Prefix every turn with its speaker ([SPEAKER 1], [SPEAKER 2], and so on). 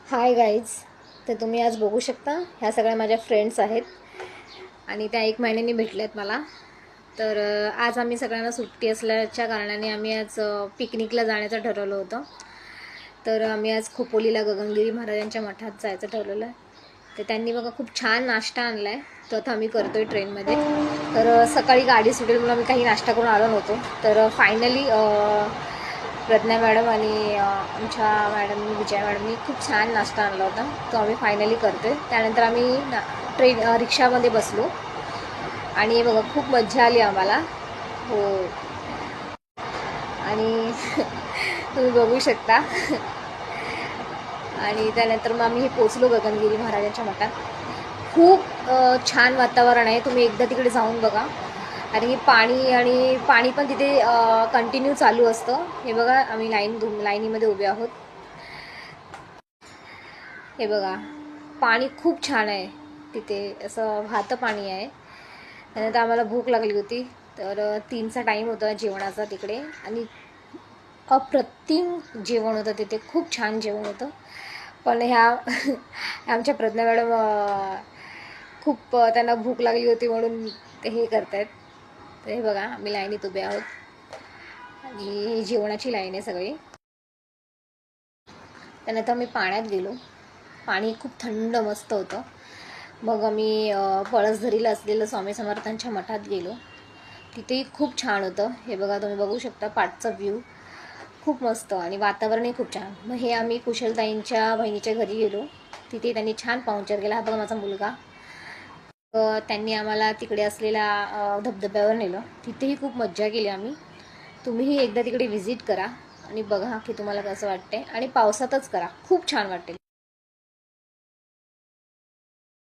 [SPEAKER 1] Hi guys. तर तुम्ही आज बघू शकता ह्या सगळ्या माझ्या फ्रेंड्स आहेत आणि त्या 1 महिन्याने भेटल्यात मला. तर आज आम्ही सगळ्यांना सुट्टी असल्याच्या कारणाने आम्ही आज पिकनिकला जाण्याचं ठरवलं होतं. तर आम्ही आज खोपोलीला गगनगिरी महाराजांच्या मठात जायचं ठरवलं आहे. तर त्यांनी बघा खूप छान नाश्ता आणला आहे, तो आता आम्ही करतो आहे ट्रेनमध्ये. तर सकाळी गाडी सुटेल म्हणून आम्ही काही नाश्ता करून आलो नव्हतो. तर फायनली प्रज्ञा मॅडम आणि आमच्या मॅडमनी विजया मॅडमनी खूप छान नाश्ता आणला होता, तो आम्ही फायनली करतो आहे. त्यानंतर आम्ही रिक्षामध्ये बसलो आणि बघा खूप मज्जा आली आम्हाला. हो, आणि तुम्ही बघू शकता. आणि त्यानंतर मग आम्ही पोचलो गगनगिरी महाराजांच्या मठात. खूप छान वातावरण आहे, तुम्ही एकदा तिकडे जाऊन बघा. आणि पाणी पण तिथे कंटिन्यू चालू असतं. हे बघा, आम्ही लाईनीमध्ये उभे आहोत. हे बघा, पाणी खूप छान आहे तिथे, असं वाहतं पाणी आहे. त्यानंतर आम्हाला भूक लागली होती, तर 3चा टाईम होता जेवणाचा तिकडे, आणि अप्रतिम जेवण होतं तिथे, खूप छान जेवण होतं. पण ह्या आमच्या प्रज्ञा मॅडम खूप त्यांना भूक लागली होती म्हणून ते हे करतायत. तर हे बघा, आम्ही लाईनीत उभे आहोत आणि ही जेवणाची लाईन आहे सगळी. त्यानंतर आम्ही पाण्यात गेलो. पाणी खूप थंड मस्त होतं. मग आम्ही पळसधरीला असलेलं स्वामी समर्थांच्या मठात गेलो. तिथेही खूप छान होतं. हे बघा, तुम्ही बघू शकता पाठचा व्ह्यू खूप मस्त, आणि वातावरणही खूप छान. मग हे आम्ही कुशलताईंच्या बहिणीच्या घरी गेलो. तिथे त्यांनी छान पाहुणचार केला. हा बघा माझा मुलगा. त्यांनी आम्हाला तिकडे असलेल्या धबधब्यावर नेलं. तिथेही खूप मज्जा केली आम्ही. तुम्हीही एकदा तिकडे व्हिजिट करा आणि बघा की तुम्हाला कसं वाटते, आणि पावसातच करा, खूप छान वाटेल.